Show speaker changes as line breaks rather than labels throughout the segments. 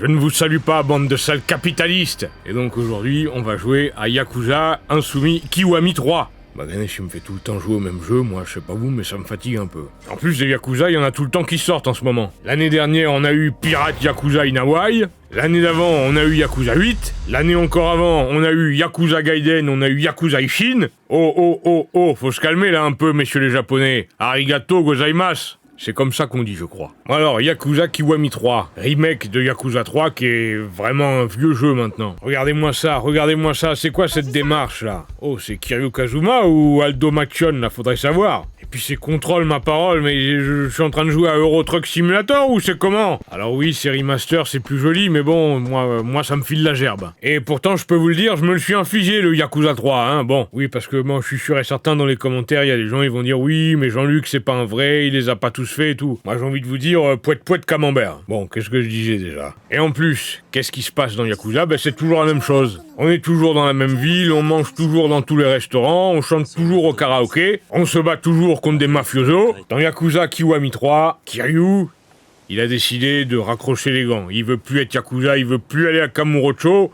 Je ne vous salue pas, bande de sales capitalistes. Et donc aujourd'hui, on va jouer à Yakuza Insoumis Kiwami 3. Bah Ganesh, il me fait tout le temps jouer au même jeu, moi je sais pas vous, mais ça me fatigue un peu. En plus des Yakuza, il y en a tout le temps qui sortent en ce moment. L'année dernière, on a eu Pirate Yakuza in Hawaii. L'année d'avant, on a eu Yakuza 8. L'année encore avant, on a eu Yakuza Gaiden, on a eu Yakuza Ishin. Oh, faut se calmer là un peu, messieurs les japonais. Arigato gozaimasu. C'est comme ça qu'on dit, je crois. Alors, Yakuza Kiwami 3, remake de Yakuza 3 qui est vraiment un vieux jeu maintenant. Regardez-moi ça, c'est quoi cette démarche là? Oh, c'est Kiryu Kazuma ou Aldo Machion là, faudrait savoir. Et puis c'est contrôle ma parole, mais je suis en train de jouer à Euro Truck Simulator ou c'est comment? Alors oui, c'est remaster, c'est plus joli, mais bon, moi ça me file la gerbe. Et pourtant, je peux vous le dire, je me le suis infligé le Yakuza 3, hein, bon. Oui, parce que moi je suis sûr et certain dans les commentaires, il y a des gens, ils vont dire oui, mais Jean-Luc c'est pas un vrai, il les a pas tous fait et tout. Moi j'ai envie de vous dire poète camembert. Bon, qu'est-ce que je disais déjà? Et en plus, qu'est-ce qui se passe dans Yakuza? Ben c'est toujours la même chose. On est toujours dans la même ville, on mange toujours dans tous les restaurants, on chante toujours au karaoké, on se bat toujours contre des mafiosos. Dans Yakuza Kiwami 3, Kiryu, il a décidé de raccrocher les gants. Il veut plus être Yakuza, il veut plus aller à Kamurocho.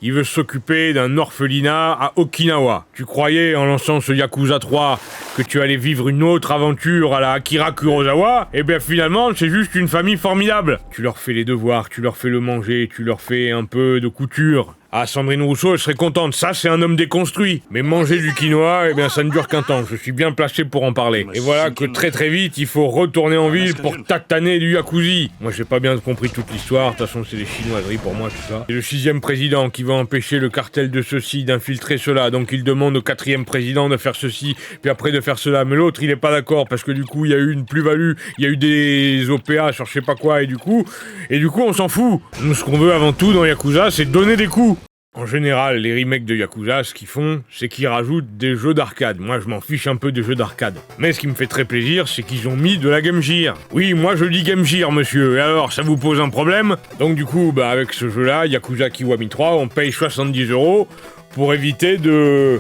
Il veut s'occuper d'un orphelinat à Okinawa. Tu croyais, en lançant ce Yakuza 3, que tu allais vivre une autre aventure à la Akira Kurosawa? Eh bien finalement, c'est juste une famille formidable. Tu leur fais les devoirs, tu leur fais le manger, tu leur fais un peu de couture. Ah, Sandrine Rousseau, elle serait contente, ça c'est un homme déconstruit. Mais manger du quinoa, eh bien ça ne dure qu'un temps, je suis bien placé pour en parler. Et voilà que très vite, il faut retourner en ville pour tataner du Yakuza. Moi j'ai pas bien compris toute l'histoire, de toute façon c'est des chinoiseries pour moi tout ça. C'est le 6e président qui va empêcher le cartel de ceci d'infiltrer cela, donc il demande au 4e président de faire ceci, puis après de faire cela. Mais l'autre il est pas d'accord, parce que du coup il y a eu une plus-value, il y a eu des OPA sur je sais pas quoi, et du coup on s'en fout. Nous ce qu'on veut avant tout dans Yakuza, c'est donner des coups. En général, les remakes de Yakuza, ce qu'ils font, c'est qu'ils rajoutent des jeux d'arcade. Moi, je m'en fiche un peu des jeux d'arcade. Mais ce qui me fait très plaisir, c'est qu'ils ont mis de la Game Gear. Oui, moi je dis Game Gear, monsieur. Et alors, ça vous pose un problème? Donc du coup, avec ce jeu-là, Yakuza Kiwami 3, on paye 70 € pour éviter de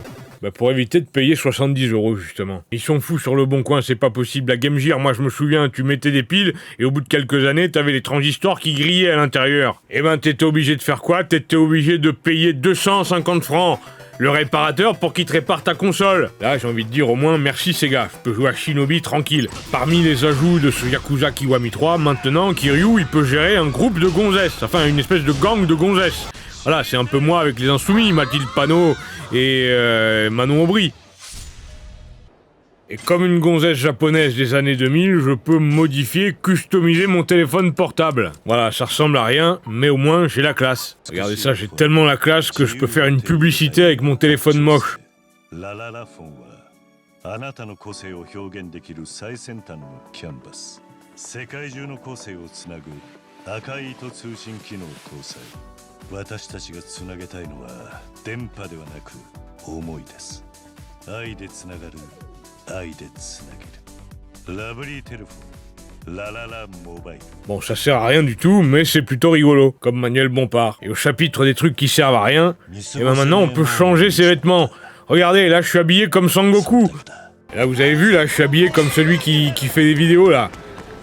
payer 70 € justement. Ils sont fous sur le bon coin, c'est pas possible. La Game Gear, moi je me souviens, tu mettais des piles et au bout de quelques années, t'avais les transistors qui grillaient à l'intérieur. Et t'étais obligé de faire quoi? T'étais obligé de payer 250 francs le réparateur pour qu'il te répare ta console. Là, j'ai envie de dire au moins merci Sega, je peux jouer à Shinobi tranquille. Parmi les ajouts de ce Yakuza Kiwami 3, maintenant Kiryu, il peut gérer un groupe de gonzesses, enfin une espèce de gang de gonzesses. Voilà, c'est un peu moi avec les Insoumis, Mathilde Panot et Manon Aubry. Et comme une gonzesse japonaise des années 2000, je peux modifier, customiser mon téléphone portable. Voilà, ça ressemble à rien, mais au moins j'ai la classe. Regardez ça, j'ai tellement la classe que je peux faire une publicité avec mon téléphone moche. Bon, ça sert à rien du tout, mais c'est plutôt rigolo, comme Manuel Bompard. Et au chapitre des trucs qui servent à rien, et maintenant on peut changer ses vêtements. Regardez, là je suis habillé comme Sangoku. Et là vous avez vu, là je suis habillé comme celui qui fait des vidéos là.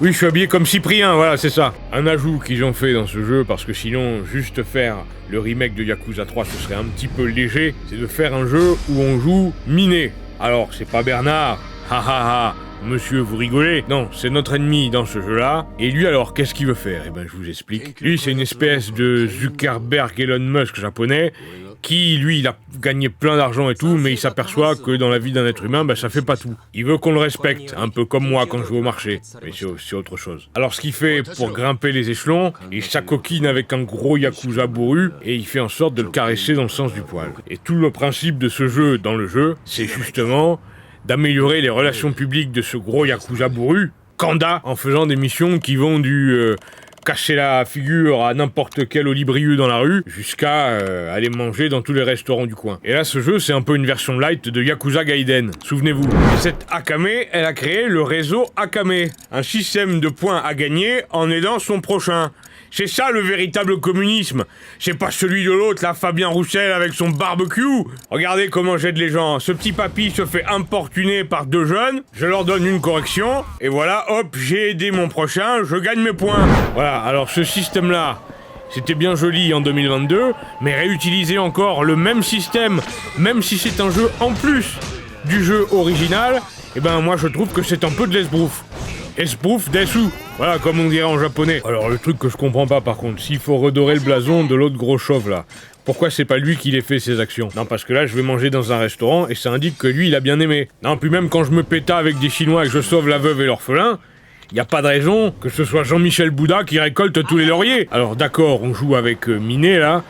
Oui, je suis habillé comme Cyprien, voilà, c'est ça. Un ajout qu'ils ont fait dans ce jeu, parce que sinon, juste faire le remake de Yakuza 3, ce serait un petit peu léger, c'est de faire un jeu où on joue miné. Alors, c'est pas Bernard, monsieur, vous rigolez? Non, c'est notre ennemi dans ce jeu-là. Et lui, alors, qu'est-ce qu'il veut faire? Eh ben, je vous explique. Lui, c'est une espèce de Zuckerberg Elon Musk japonais, qui, lui, il a gagné plein d'argent et tout, mais il s'aperçoit que dans la vie d'un être humain, ça fait pas tout. Il veut qu'on le respecte, un peu comme moi quand je vais au marché. Mais c'est autre chose. Alors, ce qu'il fait pour grimper les échelons, il s'acoquine avec un gros Yakuza bourru, et il fait en sorte de le caresser dans le sens du poil. Et tout le principe de ce jeu, dans le jeu, c'est justement d'améliorer les relations publiques de ce gros Yakuza bourru, Kanda, en faisant des missions qui vont du cacher la figure à n'importe quel olibrieux dans la rue, jusqu'à aller manger dans tous les restaurants du coin. Et là, ce jeu, c'est un peu une version light de Yakuza Gaiden, souvenez-vous. Et cette Akame, elle a créé le réseau Akame, un système de points à gagner en aidant son prochain. C'est ça le véritable communisme. C'est pas celui de l'autre, là, Fabien Roussel avec son barbecue. Regardez comment j'aide les gens. Ce petit papy se fait importuner par 2 jeunes, je leur donne une correction, et voilà, hop, j'ai aidé mon prochain, je gagne mes points. Voilà, alors ce système-là, c'était bien joli en 2022, mais réutiliser encore le même système, même si c'est un jeu en plus du jeu original, eh ben moi je trouve que c'est un peu de l'esbrouf. Esbrouf desu, voilà comme on dirait en japonais. Alors le truc que je comprends pas par contre, s'il faut redorer le blason de l'autre gros chauve là, pourquoi c'est pas lui qui les fait ces actions? Non parce que là je vais manger dans un restaurant et ça indique que lui il a bien aimé. Non puis même quand je me péta avec des Chinois et que je sauve la veuve et l'orphelin, y a pas de raison que ce soit Jean-Michel Bouda qui récolte tous les lauriers. Alors d'accord, on joue avec Minet là,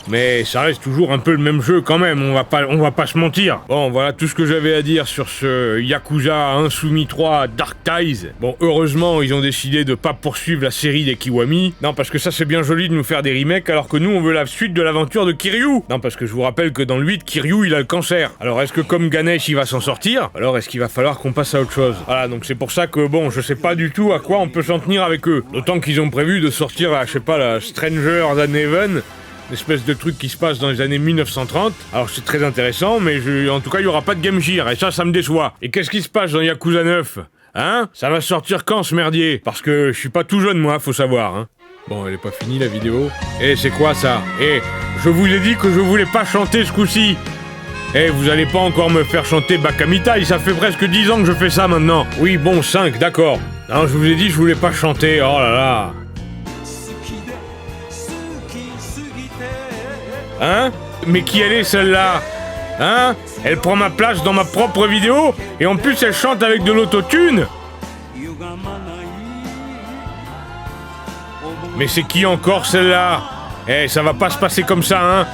mais ça reste toujours un peu le même jeu quand même, on va pas se mentir. Bon, voilà tout ce que j'avais à dire sur ce Yakuza Insoumis 3 Dark Ties. Bon, heureusement, ils ont décidé de pas poursuivre la série des Kiwami. Non, parce que ça c'est bien joli de nous faire des remakes, alors que nous on veut la suite de l'aventure de Kiryu. Non, parce que je vous rappelle que dans le 8, Kiryu il a le cancer. Alors est-ce que comme Ganesh il va s'en sortir? Alors est-ce qu'il va falloir qu'on passe à autre chose? Voilà, donc c'est pour ça que bon, je sais pas du tout à quoi on peut s'en tenir avec eux. D'autant qu'ils ont prévu de sortir, je sais pas, la Stranger Than Heaven, une espèce de truc qui se passe dans les années 1930. Alors c'est très intéressant, mais en tout cas il y aura pas de Game Gear, et ça me déçoit. Et qu'est-ce qui se passe dans Yakuza 9? Hein? Ça va sortir quand ce merdier? Parce que je suis pas tout jeune moi, faut savoir, hein. Bon, elle est pas finie la vidéo. Eh, c'est quoi ça? Eh, je vous ai dit que je voulais pas chanter ce coup-ci. Eh, vous allez pas encore me faire chanter Bakamitai, ça fait presque 10 ans que je fais ça maintenant. Oui, bon, 5, d'accord. Non, je vous ai dit que je voulais pas chanter, oh là là. Hein? Mais qui elle est celle-là? Hein? Elle prend ma place dans ma propre vidéo et en plus elle chante avec de l'autotune? Mais c'est qui encore celle-là? Eh, ça va pas se passer comme ça, hein?